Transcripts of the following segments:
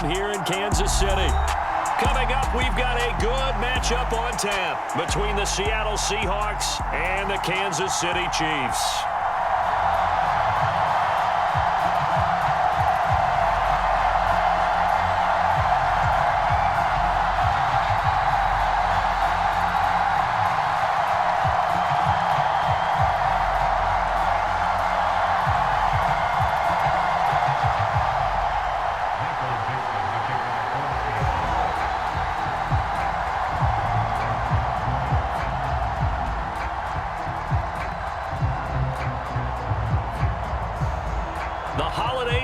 game here in Kansas City. Coming up, we've got a good matchup on tap between the Seattle Seahawks and the Kansas City Chiefs.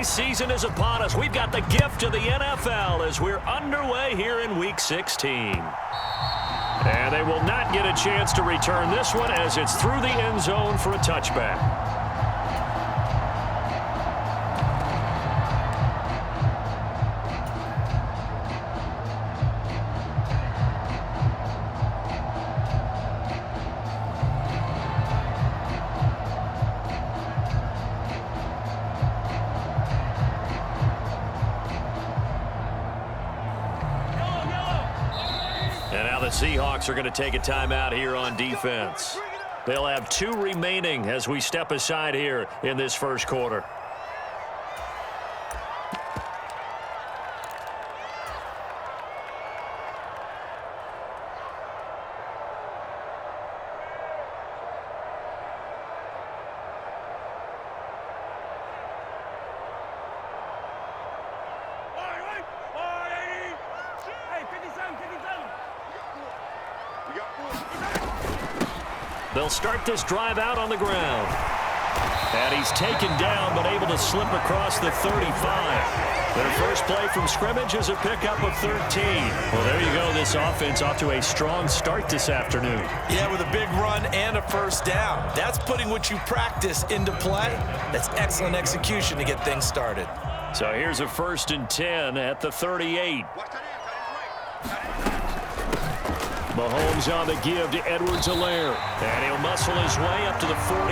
Season is upon us. We've got the gift of the NFL as we're underway here in Week 16. And they will not get a chance to return this one as it's through the end zone for a touchback. The Seahawks are going to take a timeout here on defense. They'll have 2 remaining as we step aside here in this first quarter. They'll start this drive out on the ground. And he's taken down but able to slip across the 35. Their first play from scrimmage is a pickup of 13. Well, there you go. This offense off to a strong start this afternoon. Yeah, with a big run and a first down. That's putting what you practice into play. That's excellent execution to get things started. So here's a 1st and 10 at the 38. Mahomes on the give to Edwards-Helaire. And he'll muscle his way up to the 43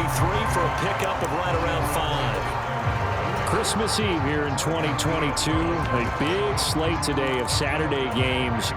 for a pickup of right around 5. Christmas Eve here in 2022. A big slate today of Saturday games.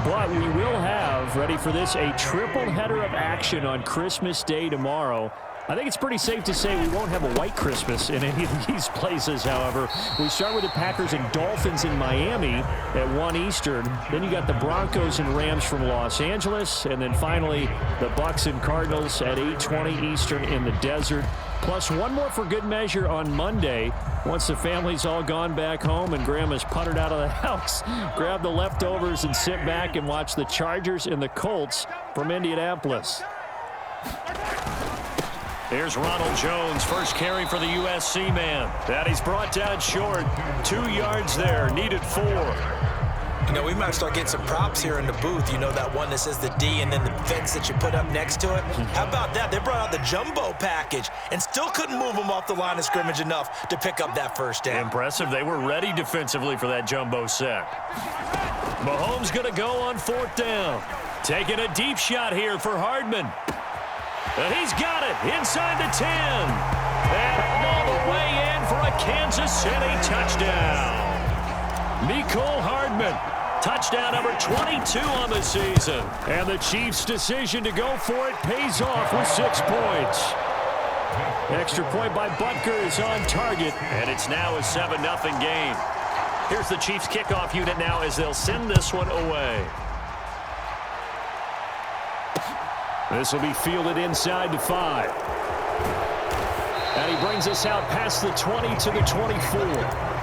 But we will have, ready for this, a triple header of action on Christmas Day tomorrow. I think it's pretty safe to say we won't have a white Christmas in any of these places, however. We start with the Packers and Dolphins in Miami at 1 Eastern. Then you got the Broncos and Rams from Los Angeles. And then finally, the Bucs and Cardinals at 8:20 Eastern in the desert. Plus one more for good measure on Monday. Once the family's all gone back home and Grandma's puttered out of the house, grab the leftovers and sit back and watch the Chargers and the Colts from Indianapolis. Here's Ronald Jones, first carry for the USC man. That he's brought down short. 2 yards there, needed 4. You know, we might start getting some props here in the booth. You know that one that says the D and then the fence that you put up next to it? How about that? They brought out the jumbo package and still couldn't move them off the line of scrimmage enough to pick up that first down. Impressive. They were ready defensively for that jumbo set. Mahomes going to go on 4th down. Taking a deep shot here for Hardman. And he's got it inside the 10. And all the way in for a Kansas City touchdown. Mecole Hardman, touchdown number 22 on the season. And the Chiefs' decision to go for it pays off with 6 points. Extra point by Butker is on target. And it's now a 7-0 game. Here's the Chiefs' kickoff unit now as they'll send this one away. This will be fielded inside the 5. And he brings us out past the 20 to the 24.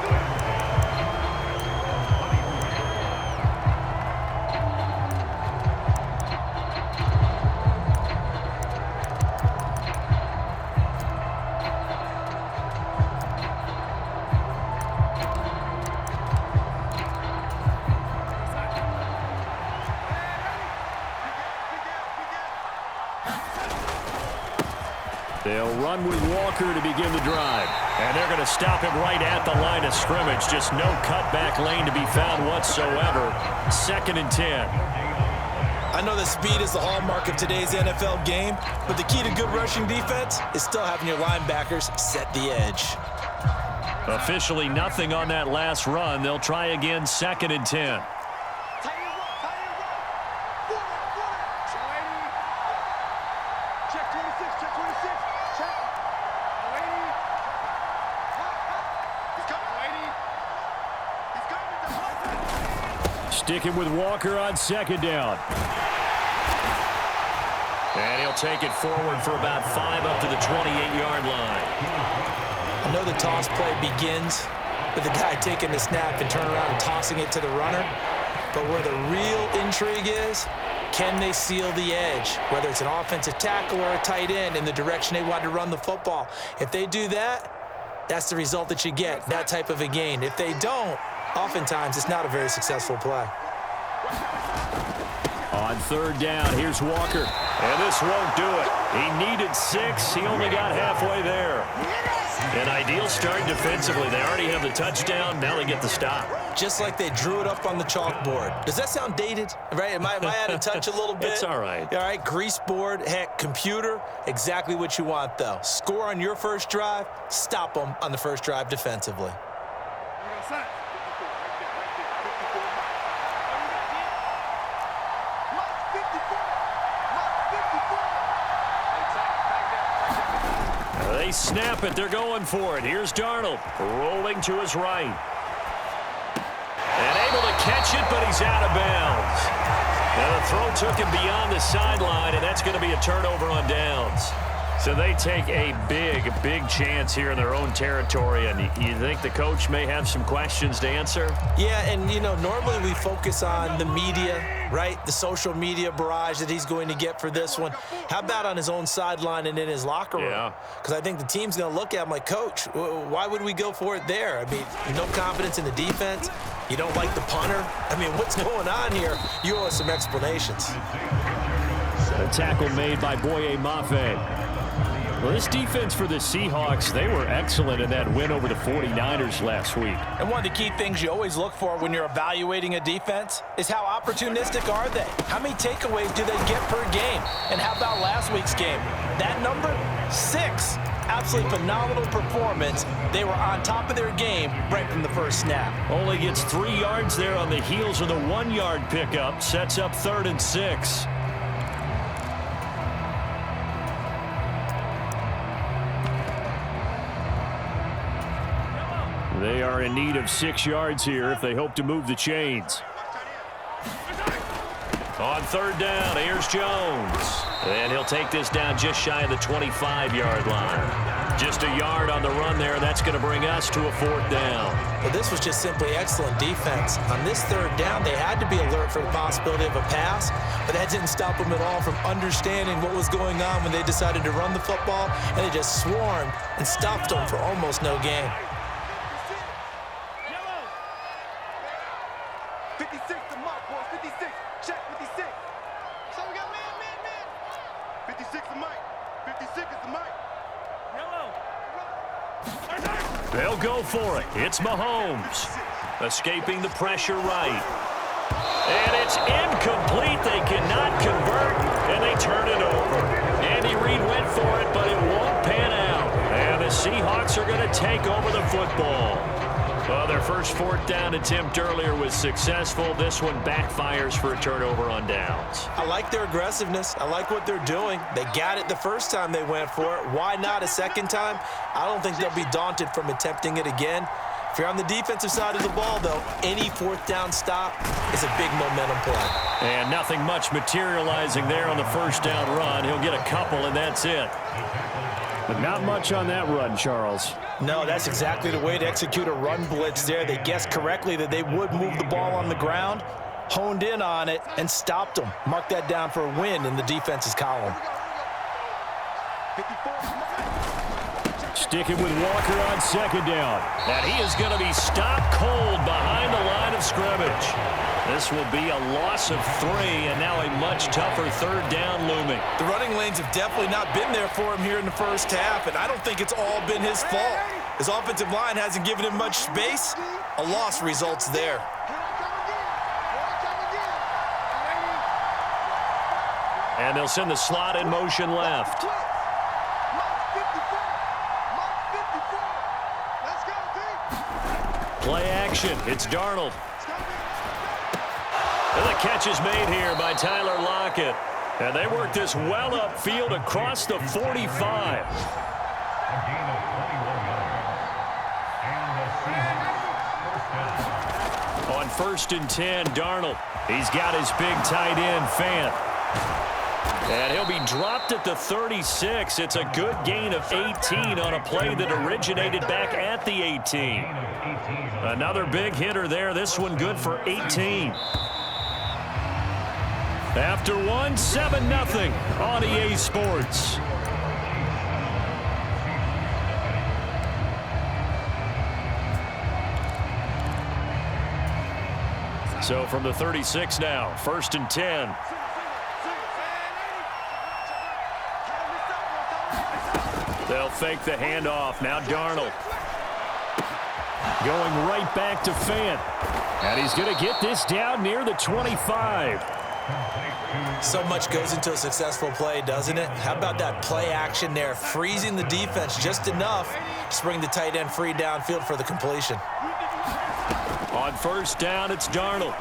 They'll run with Walker to begin the drive. And they're going to stop him right at the line of scrimmage. Just no cutback lane to be found whatsoever. 2nd and 10. I know that speed is the hallmark of today's NFL game, but the key to good rushing defense is still having your linebackers set the edge. Officially nothing on that last run. They'll try again, 2nd and 10. Sticking with Walker on 2nd down. And he'll take it forward for about 5 up to the 28-yard line. I know the toss play begins with the guy taking the snap and turning around and tossing it to the runner. But where the real intrigue is, can they seal the edge? Whether it's an offensive tackle or a tight end in the direction they want to run the football. If they do that, that's the result that you get, that type of a gain. If they don't, oftentimes it's not a very successful play. On 3rd down, here's Walker. And this won't do it. He needed 6. He only got halfway there. An ideal start defensively. They already have the touchdown. Now they get the stop. Just like they drew it up on the chalkboard. Does that sound dated? Right? Am I out of touch a little bit? It's all right. All right, grease board, heck, computer, exactly what you want, though. Score on your first drive, stop them on the first drive defensively. They snap it. They're going for it. Here's Darnold rolling to his right. And able to catch it, but he's out of bounds. Now the throw took him beyond the sideline, and that's going to be a turnover on downs. So they take a big chance here in their own territory, and you think the coach may have some questions to answer? Yeah, and, you know, normally we focus on the media, right? The social media barrage that he's going to get for this one. How about on his own sideline and in his locker room? Yeah. Because I think the team's going to look at him like, Coach, why would we go for it there? I mean, no confidence in the defense. You don't like the punter. I mean, what's going on here? You owe us some explanations. A tackle made by Boye Mafe. Well, this defense for the Seahawks, they were excellent in that win over the 49ers last week. And one of the key things you always look for when you're evaluating a defense is how opportunistic are they? How many takeaways do they get per game? And how about last week's game? That number, 6. Absolutely phenomenal performance. They were on top of their game right from the first snap. Only gets 3 yards there on the heels of the 1-yard pickup. Sets up 3rd and 6. They are in need of 6 yards here if they hope to move the chains. On 3rd down, here's Jones. And he'll take this down just shy of the 25-yard line. Just a yard on the run there. That's going to bring us to a 4th down. Well, this was just simply excellent defense. On this 3rd down, they had to be alert for the possibility of a pass, but that didn't stop them at all from understanding what was going on when they decided to run the football, and they just swarmed and stopped them for almost no gain. 56 to mark, boys. 56. Check 56. So we got man. 56 to Mike. 56 is the Mike. They'll go for it. It's Mahomes. Escaping the pressure right. And it's incomplete. They cannot convert, and they turn it over. Andy Reid went for it, but it won't pan out. And the Seahawks are going to take over the football. Well, their first 4th down attempt earlier was successful. This one backfires for a turnover on downs. I like their aggressiveness. I like what they're doing. They got it the first time they went for it. Why not a second time? I don't think they'll be daunted from attempting it again. If you're on the defensive side of the ball, though, any 4th down stop is a big momentum play. And nothing much materializing there on the first down run. He'll get a couple, and that's it. But not much on that run, Charles. No, that's exactly the way to execute a run blitz there. They guessed correctly that they would move the ball on the ground, honed in on it, and stopped them. Mark that down for a win in the defense's column. Sticking with Walker on 2nd down. And he is going to be stopped cold behind the line of scrimmage. This will be a loss of 3, and now a much tougher 3rd down looming. The running lanes have definitely not been there for him here in the first half, and I don't think it's all been his fault. His offensive line hasn't given him much space. A loss results there. And they'll send the slot in motion left. Let's go, D. Play action. It's Darnold. And the catch is made here by Tyler Lockett. And they work this well upfield across the 45. On 1st and 10, Darnold. He's got his big tight end, Fant. And he'll be dropped at the 36. It's a good gain of 18 on a play that originated back at the 18. Another big hitter there. This one good for 18. After one, 7-0 on EA Sports. So from the 36 now, 1st and 10. They'll fake the handoff. Now Darnold. Going right back to Fant. And he's going to get this down near the 25. So much goes into a successful play, doesn't it? How about that play action there, freezing the defense just enough to bring the tight end free downfield for the completion. On 1st down, it's Darnold.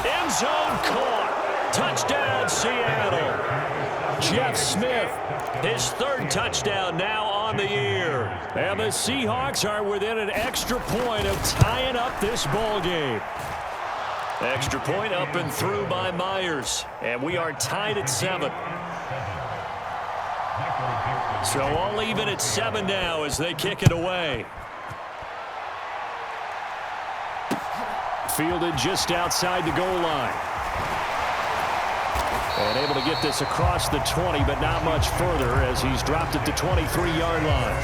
End zone caught. Touchdown, Seattle. Jeff Smith, his 3rd touchdown now on the year. And the Seahawks are within an extra point of tying up this ball game. Extra point up and through by Myers. And we are tied at 7. So all even at 7 now as they kick it away. Fielded just outside the goal line. And able to get this across the 20, but not much further as he's dropped at the 23-yard line.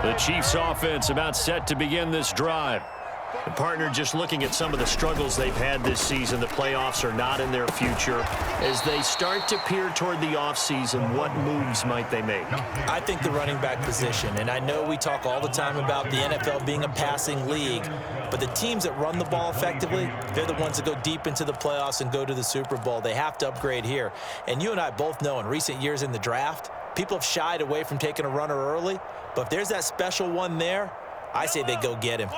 The Chiefs offense about set to begin this drive. The partner just looking at some of the struggles they've had this season. The playoffs are not in their future. As they start to peer toward the offseason, what moves might they make? I think the running back position, and I know we talk all the time about the NFL being a passing league, but the teams that run the ball effectively, they're the ones that go deep into the playoffs and go to the Super Bowl. They have to upgrade here. And you and I both know in recent years in the draft, people have shied away from taking a runner early, but if there's that special one there, I say they go get him.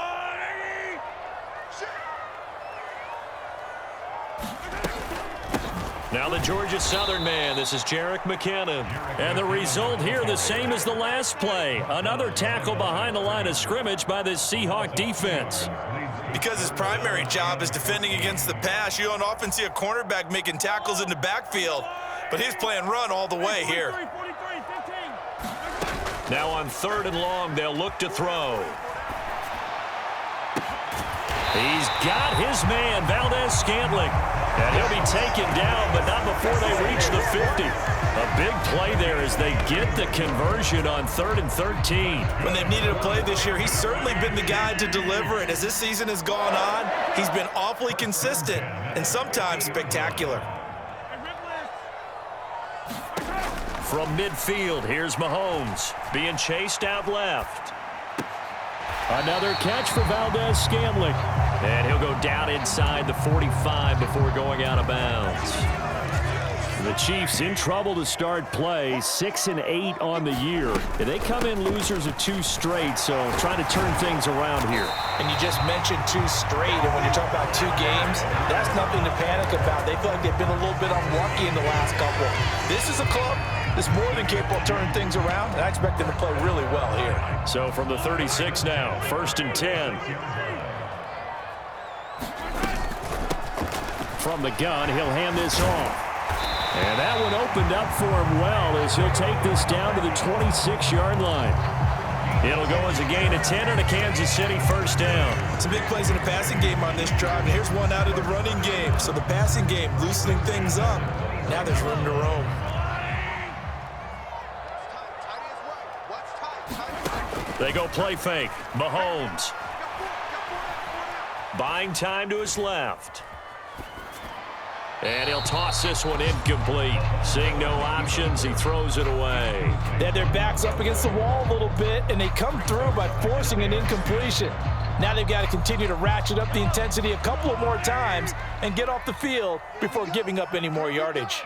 Now the Georgia Southern man, this is Jerick McKinnon. And the result here the same as the last play. Another tackle behind the line of scrimmage by this Seahawk defense. Because his primary job is defending against the pass, you don't often see a cornerback making tackles in the backfield. But he's playing run all the way here. Now on 3rd and long, they'll look to throw. He's got his man, Valdez-Scantling. And he'll be taken down, but not before they reach the 50. A big play there as they get the conversion on 3rd and 13. When they've needed a play this year, he's certainly been the guy to deliver it. As this season has gone on, he's been awfully consistent and sometimes spectacular. From midfield, here's Mahomes being chased out left. Another catch for Valdez-Scantling. And he'll go down inside the 45 before going out of bounds. The Chiefs in trouble to start play, 6-8 on the year. And they come in losers of 2 straight, so trying to turn things around here. And you just mentioned 2 straight, and when you talk about 2 games, that's nothing to panic about. They feel like they've been a little bit unlucky in the last couple. This is a club that's more than capable of turning things around, and I expect them to play really well here. So from the 36 now, 1st and 10. From the gun, he'll hand this off. And that one opened up for him well as he'll take this down to the 26-yard line. It'll go as a gain of 10 and a Kansas City 1st down. Some big plays in the passing game on this drive, and here's one out of the running game. So the passing game loosening things up. Now there's room to roam. They go play fake. Mahomes. Buying time to his left. And he'll toss this one incomplete. Seeing no options, he throws it away. They had their backs up against the wall a little bit, and they come through by forcing an incompletion. Now they've got to continue to ratchet up the intensity a couple of more times and get off the field before giving up any more yardage.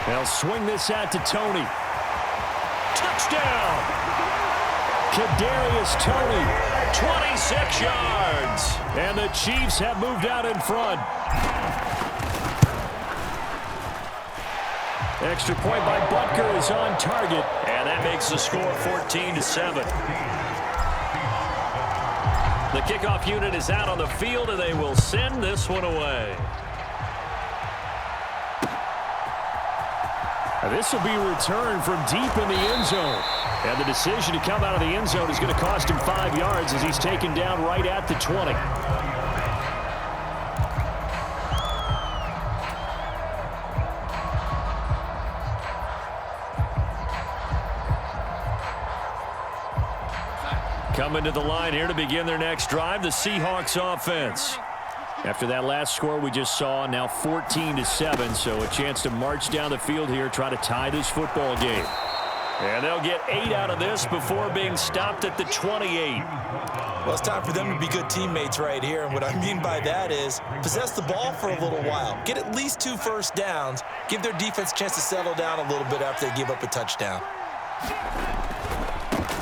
They'll swing this out to Tony. Touchdown! Kadarius Toney. 26 yards. And the Chiefs have moved out in front. Extra point by Butker is on target. And that makes the score 14-7. The kickoff unit is out on the field, and they will send this one away. And this will be returned from deep in the end zone. And the decision to come out of the end zone is going to cost him 5 yards as he's taken down right at the 20. Coming to the line here to begin their next drive, the Seahawks offense. After that last score we just saw, now 14-7, so a chance to march down the field here, try to tie this football game. And they'll get 8 out of this before being stopped at the 28. Well, it's time for them to be good teammates right here, and what I mean by that is possess the ball for a little while, get at least 2 first downs, give their defense a chance to settle down a little bit after they give up a touchdown.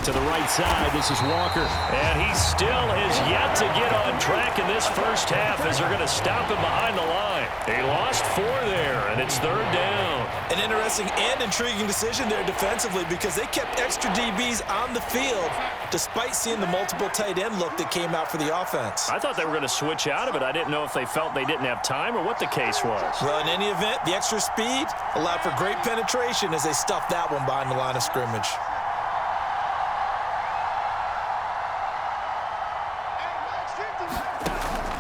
To the right side, this is Walker. And he still is yet to get on track in this first half as they're going to stop him behind the line. They lost 4 there, and it's 3rd down. An interesting and intriguing decision there defensively because they kept extra DBs on the field despite seeing the multiple tight end look that came out for the offense. I thought they were going to switch out of it. I didn't know if they felt they didn't have time or what the case was. Well, in any event, the extra speed allowed for great penetration as they stuffed that one behind the line of scrimmage.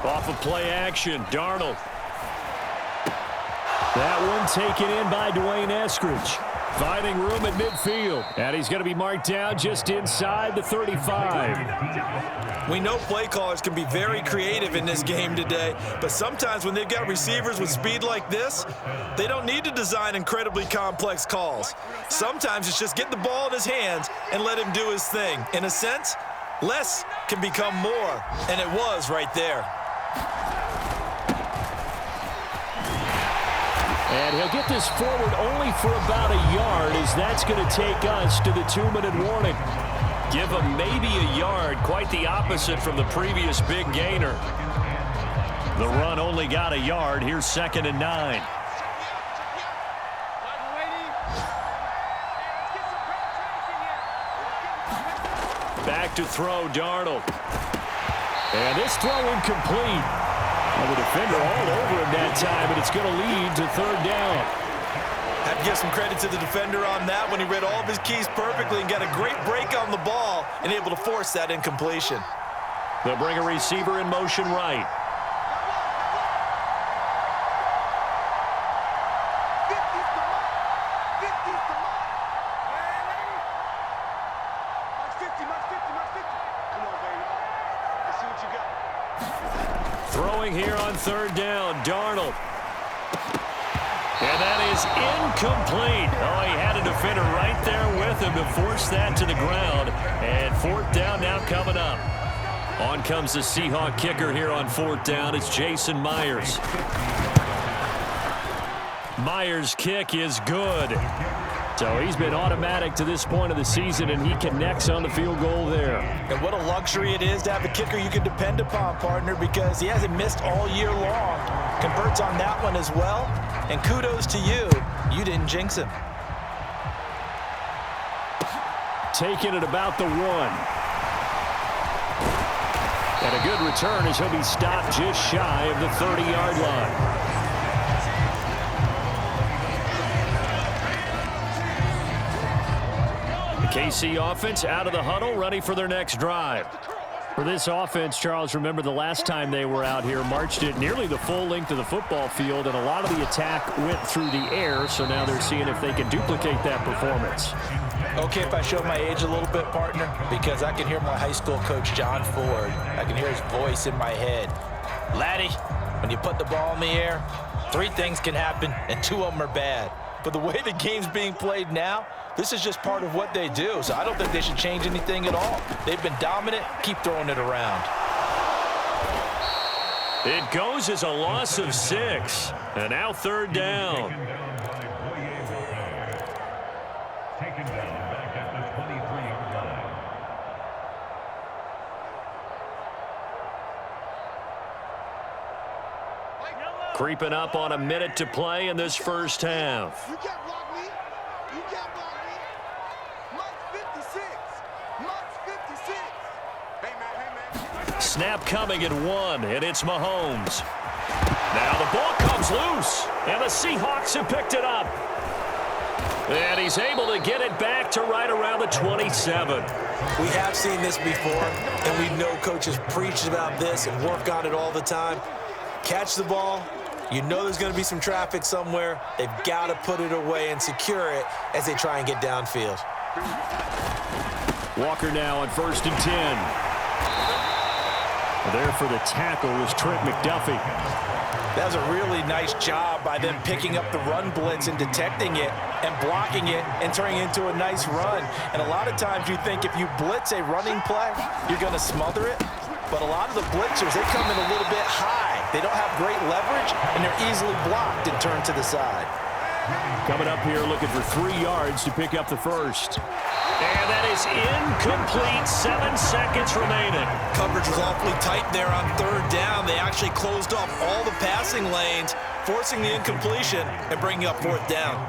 Off of play action, Darnold. That one taken in by Dwayne Eskridge. Finding room at midfield. And he's going to be marked down just inside the 35. We know play callers can be very creative in this game today, but sometimes when they've got receivers with speed like this, they don't need to design incredibly complex calls. Sometimes it's just get the ball in his hands and let him do his thing. In a sense, less can become more, and it was right there. And he'll get this forward only for about a yard as that's going to take us to the 2-minute warning. Give him maybe a yard, quite the opposite from the previous big gainer. The run only got a yard. Here's 2nd and 9. Back to throw, Darnold. And this throw incomplete. And the defender all over him that time, and it's going to lead to 3rd down. Have to give some credit to the defender on that when he read all of his keys perfectly and got a great break on the ball and able to force that incompletion. They'll bring a receiver in motion right. Throwing here on 3rd down, Darnold. And that is incomplete. Oh, he had a defender right there with him to force that to the ground. And 4th down now coming up. On comes the Seahawk kicker here on 4th down. It's Jason Myers. Myers' kick is good. So he's been automatic to this point of the season, and he connects on the field goal there. And what a luxury it is to have a kicker you can depend upon, partner, because he hasn't missed all year long. Converts on that one as well. And kudos to you. You didn't jinx him. Taking it about the 1. And a good return as he'll be stopped just shy of the 30-yard line. KC offense out of the huddle, ready for their next drive. For this offense, Charles, remember the last time they were out here, marched it nearly the full length of the football field, and a lot of the attack went through the air, so now they're seeing if they can duplicate that performance. Okay, if I show my age a little bit, partner, because I can hear my high school coach, John Ford. I can hear his voice in my head. Laddie, When you put the ball in the air, 3 things can happen, and 2 of them are bad. But the way the game's being played now, this is just part of what they do. So I don't think they should change anything at all. They've been dominant. Keep throwing it around. It goes as a loss of 6. And now 3rd down. Taken down back at the 23-yard line. Creeping up on a minute to play in this first half. You can't block me. You can't block me. Much 56. Much 56. Hey, man. Snap coming at 1, and it's Mahomes. Now the ball comes loose, and the Seahawks have picked it up. And he's able to get it back to right around the 27. We have seen this before, and we know coaches preach about this and work on it all the time. Catch the ball. You know there's going to be some traffic somewhere. They've got to put it away and secure it as they try and get downfield. Walker now on 1st and 10. There for the tackle was Trent McDuffie. That was a really nice job by them picking up the run blitz and detecting it and blocking it and turning it into a nice run. And a lot of times you think if you blitz a running play, you're going to smother it. But a lot of the blitzers, they come in a little bit high. They don't have great leverage, and they're easily blocked and turned to the side. Coming up here looking for 3 yards to pick up the first. And that is incomplete. 7 seconds remaining. Coverage was awfully tight there on 3rd down. They actually closed off all the passing lanes, forcing the incompletion and bringing up 4th down.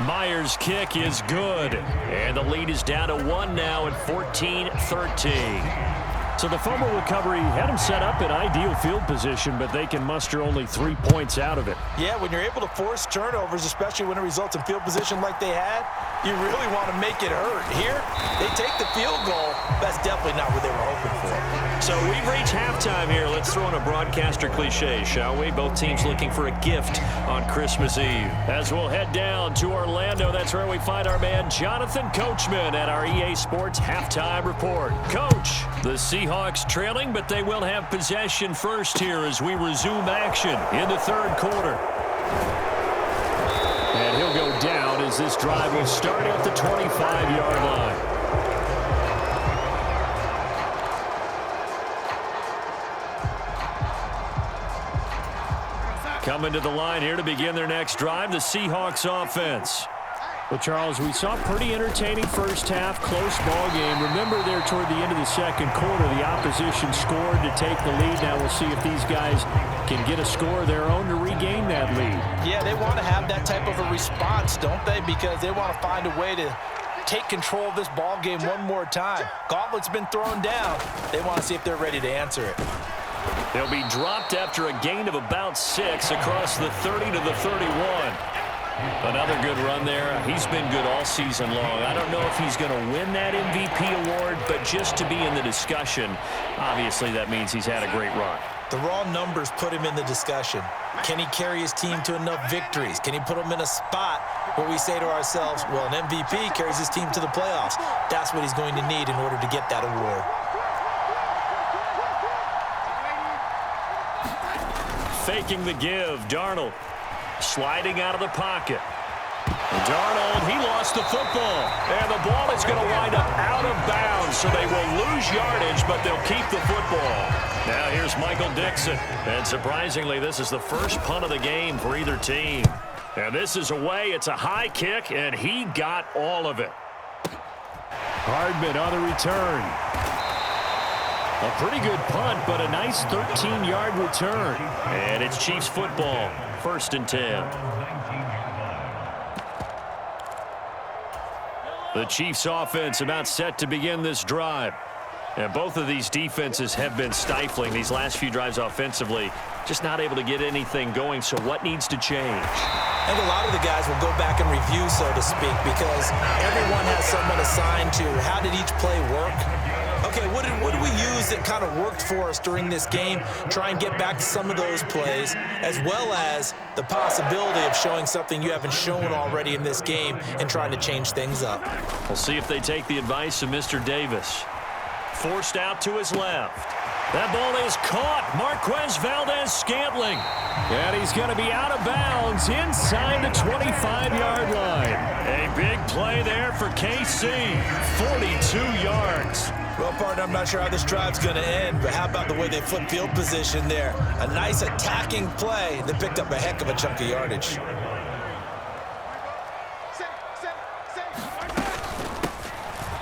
Myers' kick is good. And the lead is down to 1 now at 14-13. So the fumble recovery had them set up in ideal field position, but they can muster only 3 points out of it. Yeah, when you're able to force turnovers, especially when it results in field position like they had, you really want to make it hurt. Here, they take the field goal. That's definitely not what they were hoping for. So we've reached halftime here. Let's throw in a broadcaster cliche, shall we? Both teams looking for a gift on Christmas Eve. As we'll head down to Orlando, that's where we find our man Jonathan Coachman at our EA Sports Halftime Report. Coach, the Seahawks trailing, but they will have possession first here as we resume action in the 3rd quarter. And he'll go down as this drive will start at the 25-yard line. Coming to the line here to begin their next drive, the Seahawks offense. Well, Charles, we saw a pretty entertaining first half, close ball game. Remember there toward the end of the 2nd quarter, the opposition scored to take the lead. Now we'll see if these guys can get a score of their own to regain that lead. Yeah, they want to have that type of a response, don't they? Because they want to find a way to take control of this ball game one more time. Gauntlet's been thrown down. They want to see if they're ready to answer it. They'll be dropped after a gain of about 6 across the 30 to the 31. Another good run there. He's been good all season long. I don't know if he's going to win that MVP award, but just to be in the discussion, obviously that means he's had a great run. The raw numbers put him in the discussion. Can he carry his team to enough victories? Can he put them in a spot where we say to ourselves, well, an MVP carries his team to the playoffs. That's what he's going to need in order to get that award. Faking the give, Darnold sliding out of the pocket. Darnold, he lost the football. And the ball is going to wind up out of bounds, so they will lose yardage, but they'll keep the football. Now here's Michael Dixon. And surprisingly, this is the first punt of the game for either team. And this is away. It's a high kick, and he got all of it. Hardman on the return. A pretty good punt, but a nice 13-yard return. And it's Chiefs football, 1st and 10. The Chiefs offense about set to begin this drive. And both of these defenses have been stifling these last few drives offensively. Just not able to get anything going, so what needs to change? And a lot of the guys will go back and review, so to speak, because everyone has someone assigned to how did each play work. Okay, what did we use that kind of worked for us during this game? Try and get back to some of those plays, as well as the possibility of showing something you haven't shown already in this game and trying to change things up. We'll see if they take the advice of Mr. Davis. Forced out to his left. That ball is caught. Marquez Valdez-Scantling. And he's going to be out of bounds inside the 25-yard line. A big play there for KC. 42 yards. Well, partner, I'm not sure how this drive's going to end, but how about the way they flipped field position there? A nice attacking play that picked up a heck of a chunk of yardage.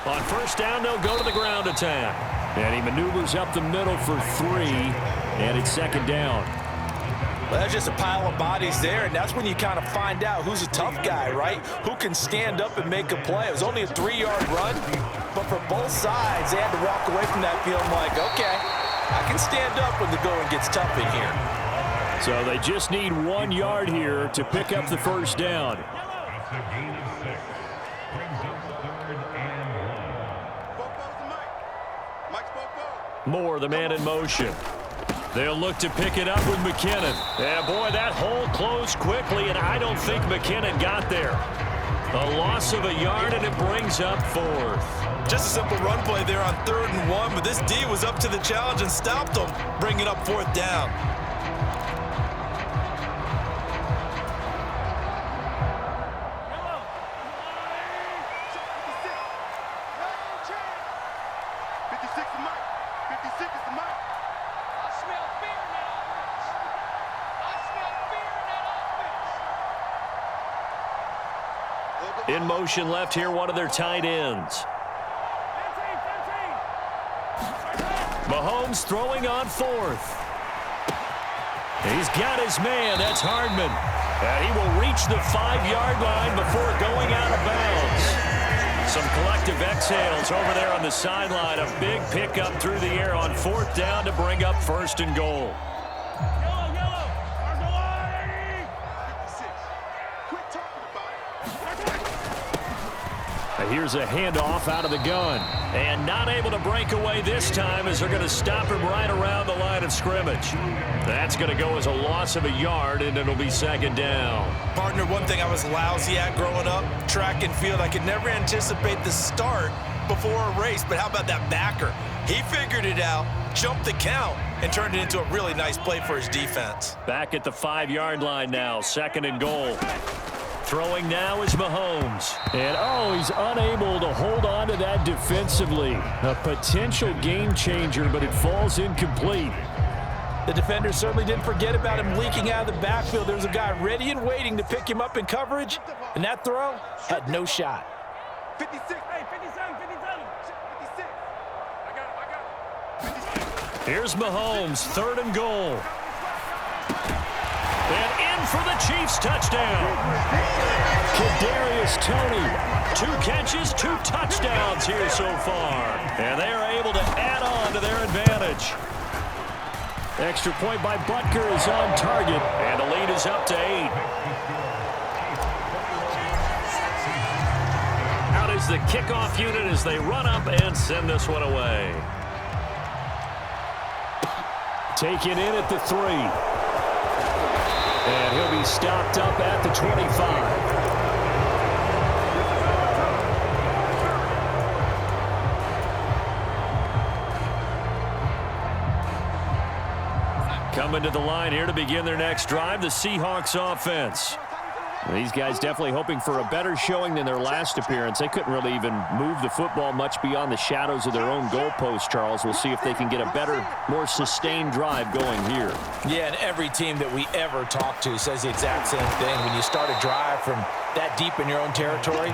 On first down, they'll go to the ground attack. And he maneuvers up the middle for 3, and it's second down. Well, that's just a pile of bodies there, and that's when you kind of find out who's a tough guy, right? Who can stand up and make a play. It was only a 3-yard run, but for both sides, they had to walk away from that feeling like, okay, I can stand up when the going gets tough in here. So they just need 1 yard here to pick up the first down. That's a gain of 6. Brings up 3rd and 1. Moore, the man in motion. They'll look to pick it up with McKinnon. And boy, that hole closed quickly, and I don't think McKinnon got there. A loss of a yard, and it brings up 4th. Just a simple run play there on 3rd and 1, but this D was up to the challenge and stopped them, bringing up 4th down. In motion left here, one of their tight ends. Mahomes throwing on 4th. He's got his man. That's Hardman. And he will reach the 5-yard line before going out of bounds. Some collective exhales over there on the sideline. A big pickup through the air on 4th down to bring up 1st and goal. Here's a handoff out of the gun. And not able to break away this time as they're going to stop him right around the line of scrimmage. That's going to go as a loss of a yard, and it'll be second down. Partner, one thing I was lousy at growing up, track and field, I could never anticipate the start before a race, but how about that backer? He figured it out, jumped the count, and turned it into a really nice play for his defense. Back at the 5-yard line now, 2nd and goal. Throwing now is Mahomes. And, he's unable to hold on to that defensively. A potential game changer, but it falls incomplete. The defender certainly didn't forget about him leaking out of the backfield. There was a guy ready and waiting to pick him up in coverage, and that throw had no shot. 56. Hey, 57, 57. 56. I got it. Here's Mahomes, 3rd and goal. And in for the Chiefs touchdown. Kadarius Toney, 2 catches, 2 touchdowns here so far. And they are able to add on to their advantage. Extra point by Butker is on target. And the lead is up to 8. Out is the kickoff unit as they run up and send this one away. Taken in at the 3. And he'll be stopped up at the 25. Coming to the line here to begin their next drive, the Seahawks offense. These guys definitely hoping for a better showing than their last appearance. They couldn't really even move the football much beyond the shadows of their own goalpost, Charles. We'll see if they can get a better, more sustained drive going here. Yeah, and every team that we ever talk to says the exact same thing. When you start a drive from that deep in your own territory,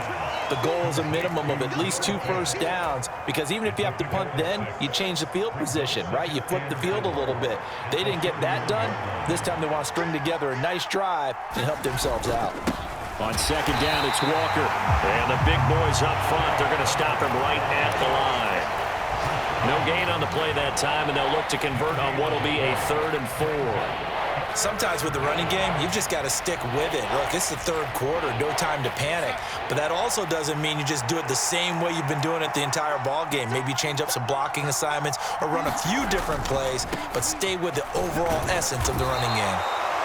the goal is a minimum of at least 2 first downs, because even if you have to punt then, you change the field position, right? You flip the field a little bit. They didn't get that done. This time they want to string together a nice drive and help themselves out. On 2nd down, it's Walker. And the big boys up front, they're going to stop him right at the line. No gain on the play that time, and they'll look to convert on what will be a 3rd and 4. Sometimes with the running game, you've just got to stick with it. Look, it's the 3rd quarter, no time to panic. But that also doesn't mean you just do it the same way you've been doing it the entire ball game. Maybe change up some blocking assignments or run a few different plays, but stay with the overall essence of the running game.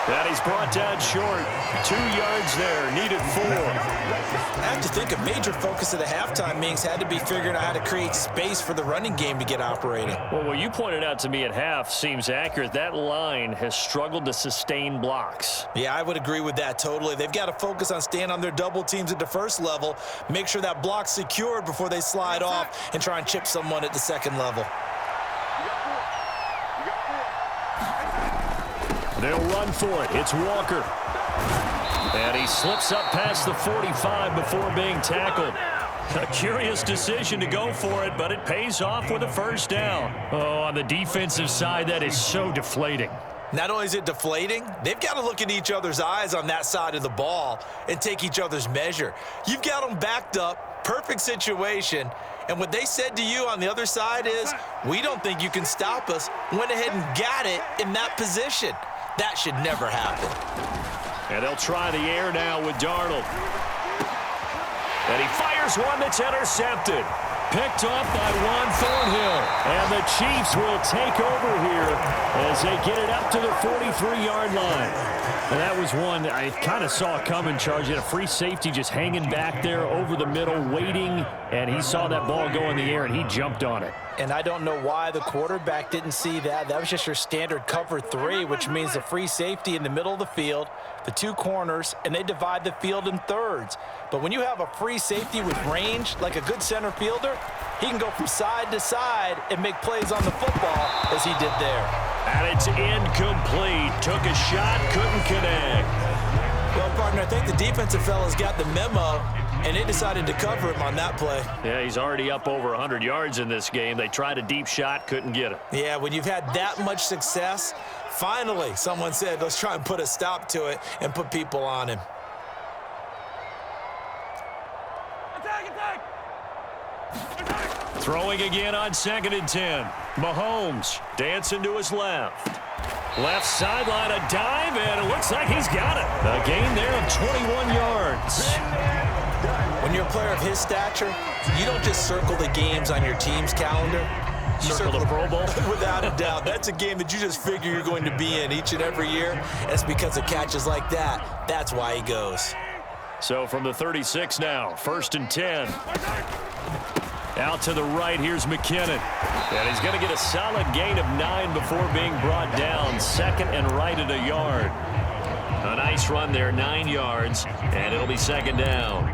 And he's brought down short. 2 yards there, needed 4. I have to think a major focus of the halftime meetings had to be figuring out how to create space for the running game to get operating. Well, what you pointed out to me at half seems accurate. That line has struggled to sustain blocks. Yeah, I would agree with that totally. They've got to focus on staying on their double teams at the first level, make sure that block's secured before they slide off and try and chip someone at the second level. They'll run for it. It's Walker. And he slips up past the 45 before being tackled. A curious decision to go for it, but it pays off with a first down. Oh, on the defensive side, that is so deflating. Not only is it deflating, they've got to look at each other's eyes on that side of the ball and take each other's measure. You've got them backed up, perfect situation, and what they said to you on the other side is, we don't think you can stop us. Went ahead and got it in that position. That should never happen. And they'll try the air now with Darnold. And he fires one that's intercepted. Picked off by Juan Thornhill. And the Chiefs will take over here as they get it up to the 43-yard line. And that was one I kind of saw coming, Charge. He had a free safety just hanging back there over the middle, waiting. And he saw that ball go in the air, and he jumped on it. And I don't know why the quarterback didn't see that. That was just your standard cover 3, which means the free safety in the middle of the field, the 2 corners, and they divide the field in thirds. But when you have a free safety with range, like a good center fielder, he can go from side to side and make plays on the football as he did there. And it's incomplete. Took a shot, couldn't connect. Well, partner, I think the defensive fellas got the memo, and they decided to cover him on that play. Yeah, he's already up over 100 yards in this game. They tried a deep shot, couldn't get it. Yeah, when you've had that much success, finally someone said, let's try and put a stop to it and put people on him. Throwing again on 2nd and 10. Mahomes dancing to his left. Left sideline, a dive, and it looks like he's got it. A gain there of 21 yards. When you're a player of his stature, you don't just circle the games on your team's calendar. You Circle the Pro Bowl? Without a doubt. That's a game that you just figure you're going to be in each and every year. That's because of catches like that. That's why he goes. So from the 36 now, 1st and 10. Out to the right, here's McKinnon. And he's going to get a solid gain of 9 before being brought down. 2nd and right at a yard. A nice run there, 9 yards, and it'll be 2nd down.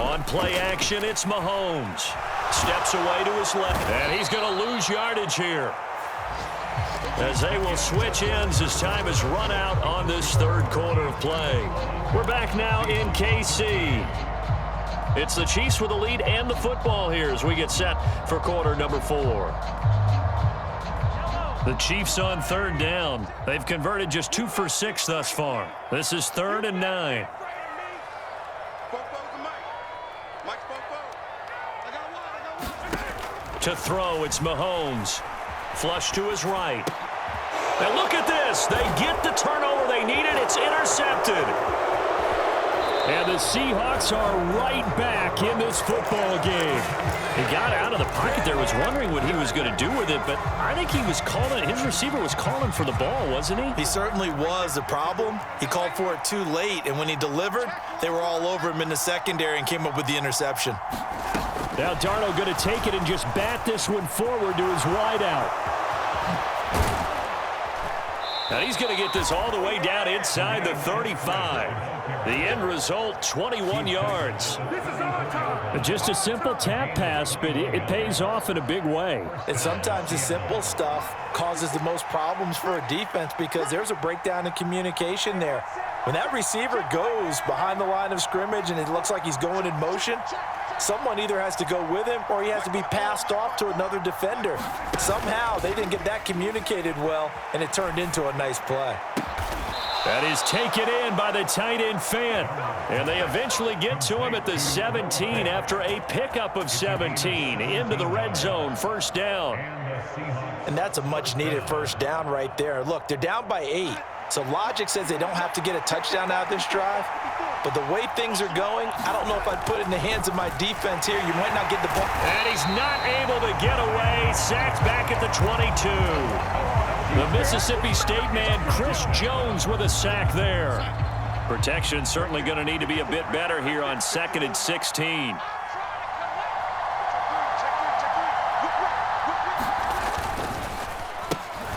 On play action, it's Mahomes. Steps away to his left, and he's going to lose yardage here, as they will switch ends as time has run out on this 3rd quarter of play. We're back now in KC. It's the Chiefs with the lead and the football here as we get set for quarter number 4. The Chiefs on 3rd down. They've converted just 2 for 6 thus far. This is 3rd and 9. To throw, it's Mahomes. Flush to his right. And look at this. They get the turnover they needed. It's intercepted. And the Seahawks are right back in this football game. He got out of the pocket there, was wondering what he was going to do with it, but I think he was calling, his receiver was calling for the ball, wasn't he? He certainly was. The problem, he called for it too late, and when he delivered, they were all over him in the secondary and came up with the interception. Now Darnold going to take it and just bat this one forward to his wideout. Now he's going to get this all the way down inside the 35. The end result, 21 yards. Just a simple tap pass, but it pays off in a big way. And sometimes the simple stuff causes the most problems for a defense because there's a breakdown in communication there. When that receiver goes behind the line of scrimmage and it looks like he's going in motion, someone either has to go with him or he has to be passed off to another defender. Somehow they didn't get that communicated well, and it turned into a nice play. That is taken in by the tight end Fant. And they eventually get to him at the 17 after a pickup of 17 into the red zone, 1st down. And that's a much-needed 1st down right there. Look, they're down by 8. So logic says they don't have to get a touchdown out of this drive. But the way things are going, I don't know if I'd put it in the hands of my defense here. You might not get the ball. And he's not able to get away. Sacked back at the 22. The Mississippi State man, Chris Jones, with a sack there. Protection certainly going to need to be a bit better here on 2nd and 16.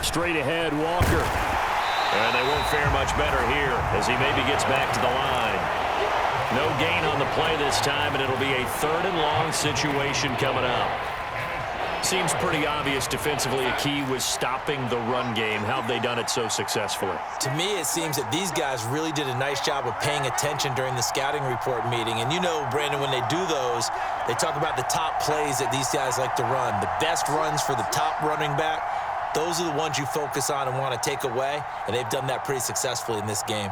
Straight ahead, Walker. And they won't fare much better here as he maybe gets back to the line. No gain on the play this time, and it'll be a 3rd and long situation coming up. Seems pretty obvious defensively a key was stopping the run game. How have they done it so successfully? To me, it seems that these guys really did a nice job of paying attention during the scouting report meeting. And you know, Brandon, when they do those, they talk about the top plays that these guys like to run. The best runs for the top running back. Those are the ones you focus on and want to take away, and they've done that pretty successfully in this game.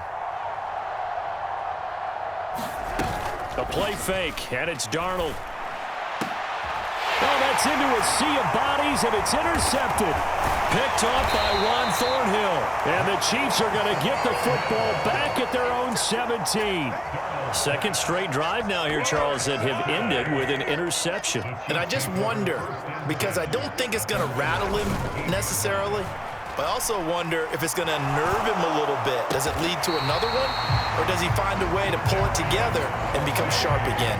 A play fake, and it's Darnold. Oh, that's into a sea of bodies, and it's intercepted. Picked off by Ron Thornhill. And the Chiefs are going to get the football back at their own 17. Second straight drive now here, Charles, that have ended with an interception. And I just wonder, because I don't think it's going to rattle him necessarily, but I also wonder if it's going to unnerve him a little bit. Does it lead to another one? Or does he find a way to pull it together and become sharp again?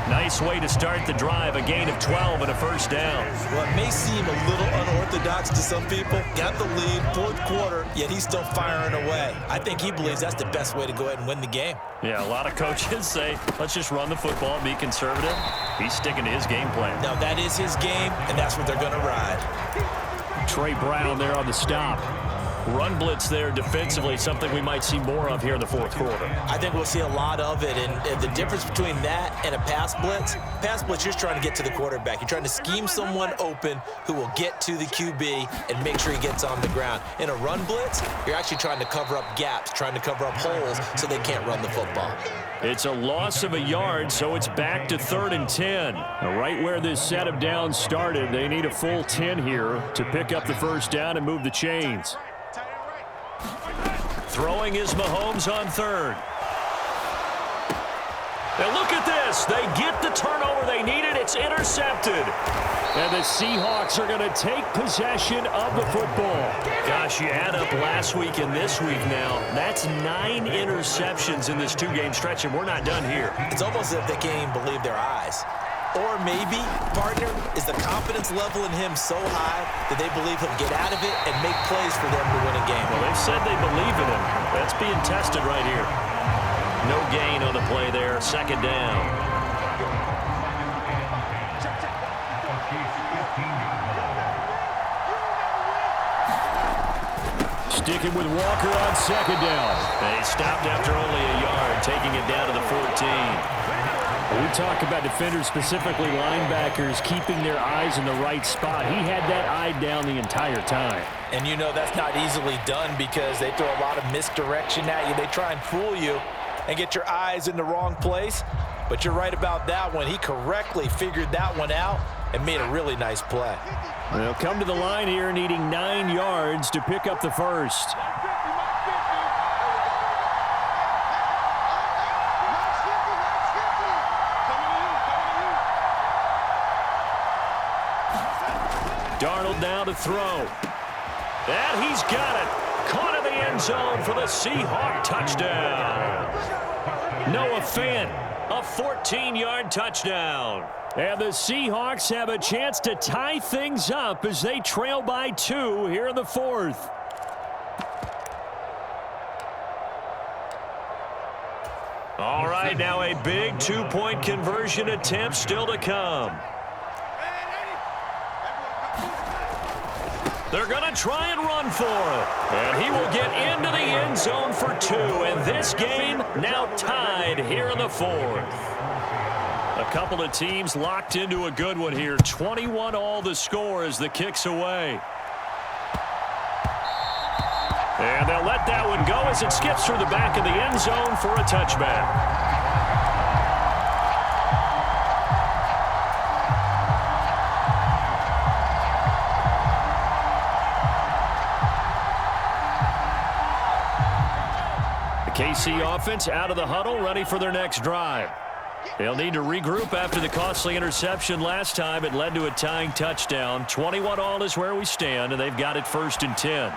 Nice way to start the drive, a gain of 12 and a first down. Well, it may seem a little unorthodox to some people. Got the lead, 4th quarter, yet he's still firing away. I think he believes that's the best way to go ahead and win the game. Yeah, a lot of coaches say, let's just run the football and be conservative. He's sticking to his game plan. Now, that is his game, and that's what they're going to ride. Trey Brown there on the stop. Run blitz there defensively, something we might see more of here in the 4th quarter. I think we'll see a lot of it, and the difference between that and a pass blitz, you're trying to get to the quarterback. You're trying to scheme someone open who will get to the QB and make sure he gets on the ground. In a run blitz, you're actually trying to cover up gaps, trying to cover up holes so they can't run the football. It's a loss of a yard, so it's back to 3rd and 10. Now, right where this set of downs started, they need a full 10 here to pick up the first down and move the chains. Throwing is Mahomes on 3rd. Now look at this. They get the turnover they needed. It's intercepted. And the Seahawks are going to take possession of the football. Gosh, you add up last week and this week now. That's 9 interceptions in this 2-game stretch, and we're not done here. It's almost as if they can't even believe their eyes. Or maybe, partner, is the confidence level in him so high that they believe he'll get out of it and make plays for them to win a game. Well, they've said they believe in him. That's being tested right here. No gain on the play there. 2nd down. Sticking with Walker on 2nd down. They stopped after only a yard, taking it down to the 14. We talk about defenders, specifically linebackers, keeping their eyes in the right spot. He had that eye down the entire time. And you know that's not easily done because they throw a lot of misdirection at you. They try and fool you and get your eyes in the wrong place. But you're right about that one. He correctly figured that one out and made a really nice play. They'll come to the line here needing 9 yards to pick up the first. Darnold now to throw. And he's got it. Caught in the end zone for the Seahawk touchdown. Noah Fant, a 14-yard touchdown. And the Seahawks have a chance to tie things up as they trail by 2 here in the 4th. All right, now a big 2-point conversion attempt still to come. They're going to try and run for it. And he will get into the end zone for 2. And this game now tied here in the 4th. A couple of teams locked into a good one here. 21-all the score as the kick's away. And they'll let that one go as it skips through the back of the end zone for a touchback. KC offense out of the huddle, ready for their next drive. They'll need to regroup after the costly interception last time. It led to a tying touchdown. 21-all is where we stand, and they've got it 1st and 10.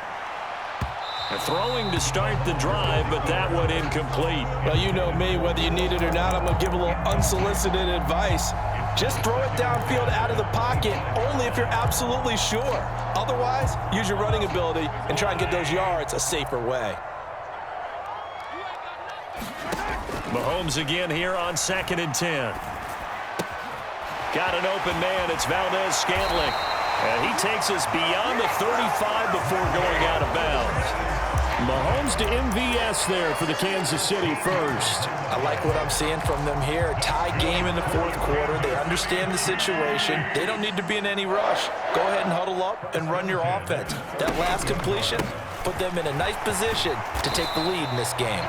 Throwing to start the drive, but that one incomplete. Well, you know me, whether you need it or not, I'm going to give a little unsolicited advice. Just throw it downfield out of the pocket, only if you're absolutely sure. Otherwise, use your running ability and try and get those yards a safer way. Mahomes again here on 2nd and 10. Got an open man. It's Valdez-Scantling. And he takes us beyond the 35 before going out of bounds. Mahomes to MVS there for the Kansas City first. I like what I'm seeing from them here. A tie game in the 4th quarter. They understand the situation. They don't need to be in any rush. Go ahead and huddle up and run your offense. That last completion put them in a nice position to take the lead in this game.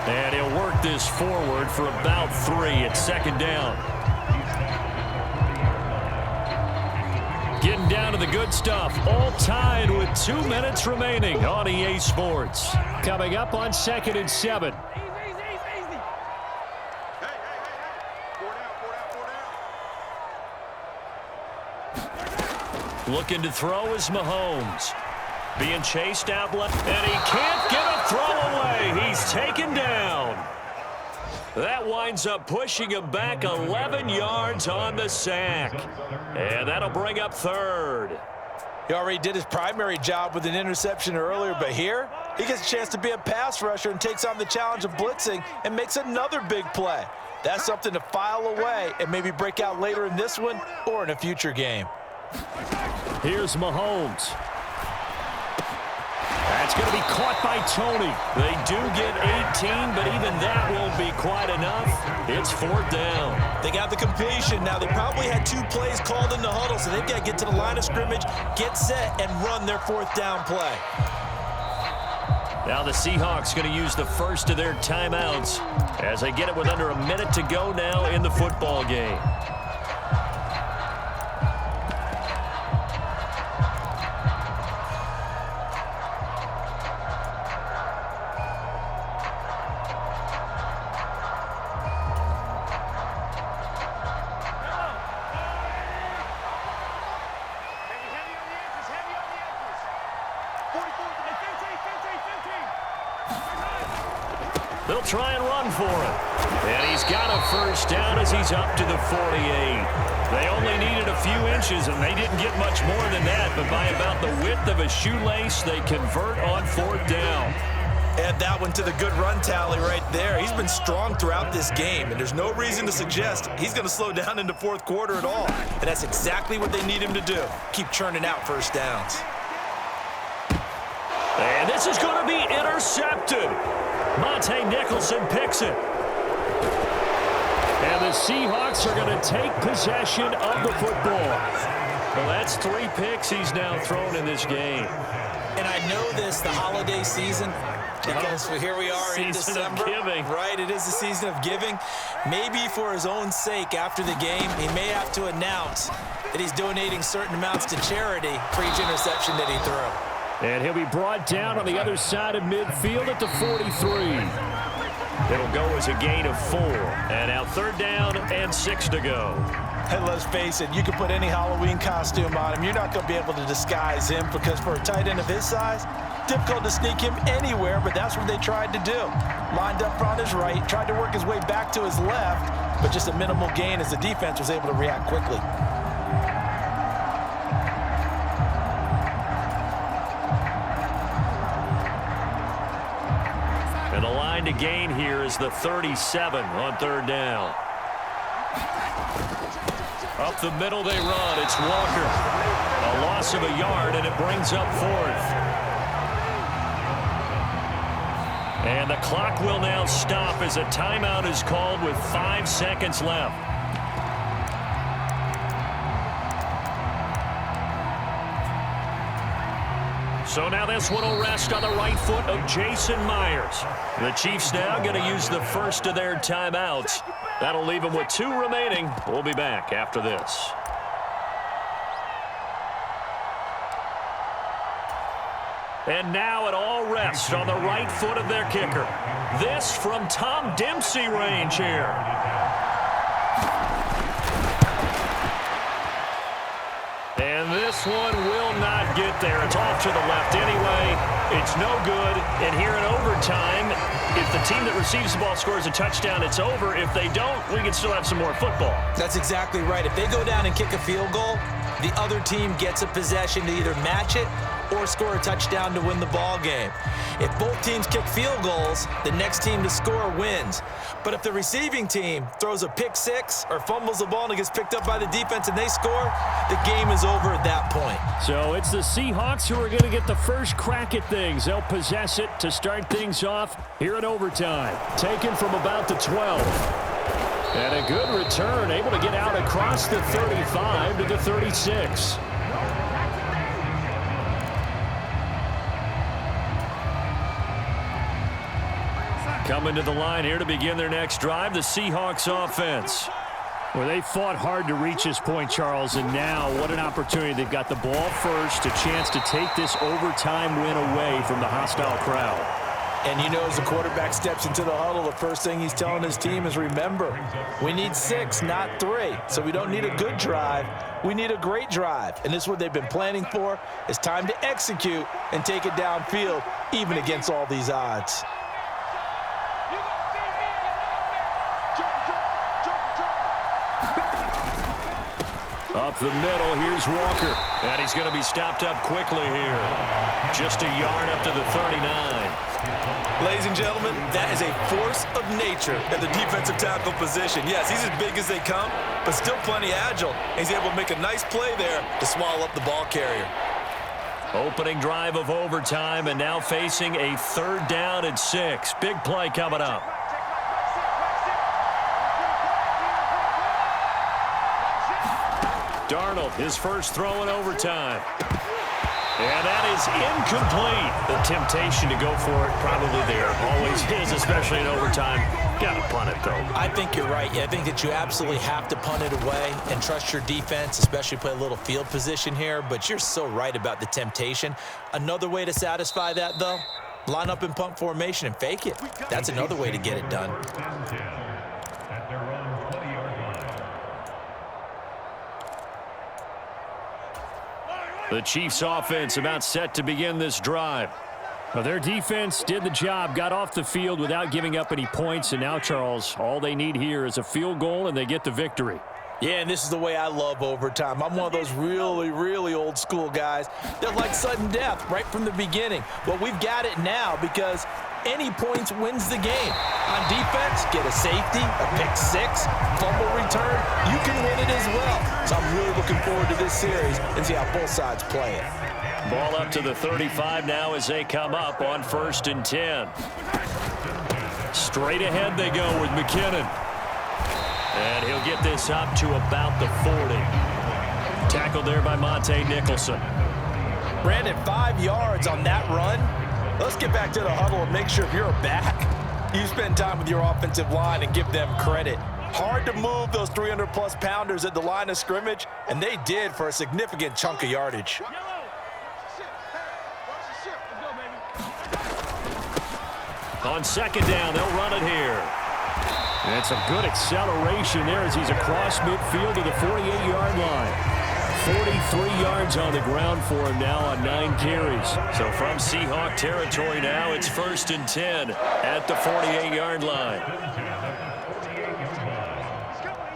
And he'll work this forward for about 3 at 2nd down. Getting down to the good stuff. All tied with 2 minutes remaining on EA Sports. Coming up on 2nd and 7. Hey. 4 down. Looking to throw is Mahomes. Being chased out left, and he can't get a throw away. He's taken down. That winds up pushing him back 11 yards on the sack. And that'll bring up 3rd. He already did his primary job with an interception earlier, but here he gets a chance to be a pass rusher and takes on the challenge of blitzing and makes another big play. That's something to file away and maybe break out later in this one or in a future game. Here's Mahomes. That's going to be caught by Tony. They do get 18, but even that won't be quite enough. It's 4th down. They got the completion. Now, they probably had 2 plays called in the huddle, so they've got to get to the line of scrimmage, get set, and run their 4th down play. Now the Seahawks going to use the first of their timeouts as they get it with under a minute to go now in the football game. They'll try and run for it. And he's got a 1st down as he's up to the 48. They only needed a few inches, and they didn't get much more than that. But by about the width of a shoelace, they convert on 4th down. Add that one to the good run tally right there. He's been strong throughout this game, and there's no reason to suggest he's going to slow down into 4th quarter at all. And that's exactly what they need him to do. Keep churning out 1st downs. And this is going to be intercepted. Monte Nicholson picks it. And the Seahawks are going to take possession of the football. Well, that's 3 picks he's now thrown in this game. And I know this, the holiday season, because here we are in December. Season of giving. Right, it is the season of giving. Maybe for his own sake after the game, he may have to announce that he's donating certain amounts to charity for each interception that he threw. And he'll be brought down on the other side of midfield at the 43. It'll go as a gain of 4. And now 3rd down and 6 to go. And let's face it, you can put any Halloween costume on him. You're not going to be able to disguise him because for a tight end of his size, difficult to sneak him anywhere, but that's what they tried to do. Lined up on his right, tried to work his way back to his left, but just a minimal gain as the defense was able to react quickly. And the line to gain here is the 37 on 3rd down. Up the middle they run. It's Walker. A loss of a yard, and it brings up 4th. And the clock will now stop as a timeout is called with 5 seconds left. So now this one will rest on the right foot of Jason Myers. The Chiefs now going to use the first of their timeouts. That'll leave them with 2 remaining. We'll be back after this. And now it all rests on the right foot of their kicker. This from Tom Dempsey range here. And this one will not get there. It's off to the left anyway. It's no good. And here in overtime, if the team that receives the ball scores a touchdown, it's over. If they don't, we can still have some more football. That's exactly right. If they go down and kick a field goal, the other team gets a possession to either match it or score a touchdown to win the ball game. If both teams kick field goals, the next team to score wins. But if the receiving team throws a pick six or fumbles the ball and it gets picked up by the defense and they score, the game is over at that point. So it's the Seahawks who are going to get the first crack at things. They'll possess it to start things off here in overtime. Taken from about the 12. And a good return, able to get out across the 35 to the 36. Coming to the line here to begin their next drive, the Seahawks offense. Well, they fought hard to reach this point, Charles, and now what an opportunity. They've got the ball first, a chance to take this overtime win away from the hostile crowd. And you know, as the quarterback steps into the huddle, the first thing he's telling his team is, remember, we need 6, not 3. So we don't need a good drive. We need a great drive. And this is what they've been planning for. It's time to execute and take it downfield, even against all these odds. Up the middle, here's Walker. And he's going to be stopped up quickly here. Just a yard up to the 39. Ladies and gentlemen, that is a force of nature at the defensive tackle position. Yes, he's as big as they come, but still plenty agile. He's able to make a nice play there to swallow up the ball carrier. Opening drive of overtime, and now facing a 3rd down and 6. Big play coming up. Darnold, his first throw in overtime. And that is incomplete. The temptation to go for it probably there. Always is, especially in overtime. Got to punt it, though. I think you're right. I think that you absolutely have to punt it away and trust your defense, especially play a little field position here. But you're so right about the temptation. Another way to satisfy that, though, line up in punt formation and fake it. That's another way to get it done. At their own 20-yard line. The Chiefs' offense about set to begin this drive. Well, their defense did the job, got off the field without giving up any points, and now, Charles, all they need here is a field goal, and they get the victory. Yeah, and this is the way I love overtime. I'm one of those really, really old school guys that like sudden death right from the beginning. Well, we've got it now because any points wins the game. On defense, get a safety, a pick six, fumble return, you can win it as well. So I'm really looking forward to this series and see how both sides play it. Ball up to the 35 now as they come up on 1st and 10. Straight ahead they go with McKinnon. And he'll get this up to about the 40. Tackled there by Monte Nicholson. Brandon, 5 yards on that run. Let's get back to the huddle and make sure if you're a back, you spend time with your offensive line and give them credit. Hard to move those 300-plus pounders at the line of scrimmage, and they did for a significant chunk of yardage. On 2nd down, they'll run it here. And it's a good acceleration there as he's across midfield to the 48-yard line. 43 yards on the ground for him now on 9 carries. So from Seahawk territory now, it's 1st and 10 at the 48-yard line.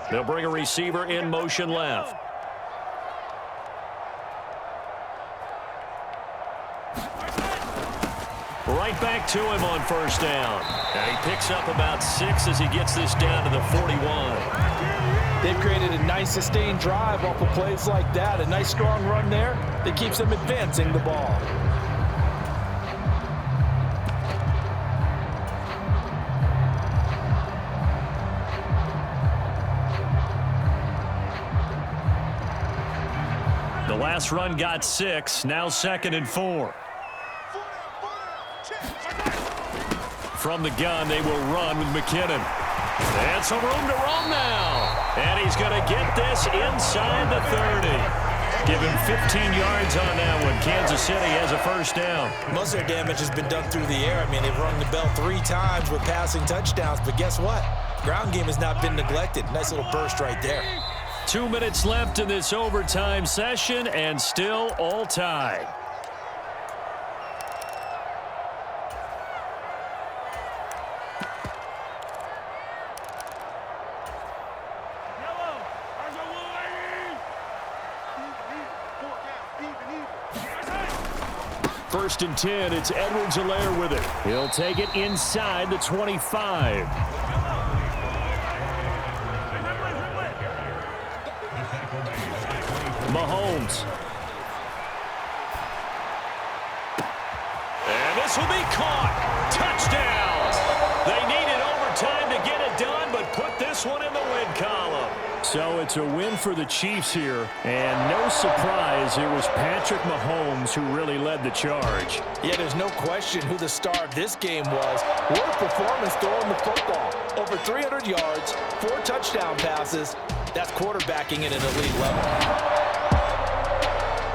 They'll bring a receiver in motion left. Right back to him on 1st down. And he picks up about 6 as he gets this down to the 41. They've created a nice sustained drive off of plays like that. A nice strong run there that keeps them advancing the ball. The last run got 6. Now 2nd and 4. From the gun, they will run with McKinnon. And some room to run now. And he's going to get this inside the 30. Give him 15 yards on that one. Kansas City has a first down. Most of their damage has been done through the air. I mean, they've rung the bell 3 times with passing touchdowns, but guess what? Ground game has not been neglected. Nice little burst right there. 2 minutes left in this overtime session, and still all tied. First and 10, it's Edwards-Helaire with it. He'll take it inside the 25. Mahomes. And this will be caught. Touchdown. They needed overtime to get it done, but put this one in the win column. So it's a win for the Chiefs here, and no surprise, it was Patrick Mahomes who really led the charge. Yeah, there's no question who the star of this game was. What a performance throwing the football. Over 300 yards, 4 touchdown passes. That's quarterbacking at an elite level.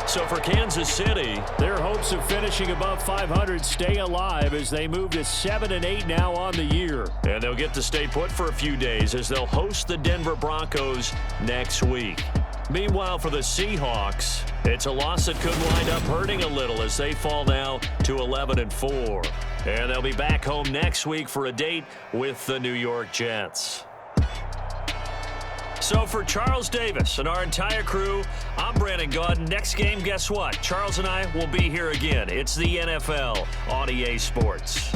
So for Kansas City, their hopes of finishing above 500 stay alive as they move to 7-8 now on the year. And they'll get to stay put for a few days as they'll host the Denver Broncos next week. Meanwhile, for the Seahawks, it's a loss that could wind up hurting a little as they fall now to 11-4. And they'll be back home next week for a date with the New York Jets. So for Charles Davis and our entire crew, I'm Brandon Gaudin. Next game, guess what? Charles and I will be here again. It's the NFL on EA Sports.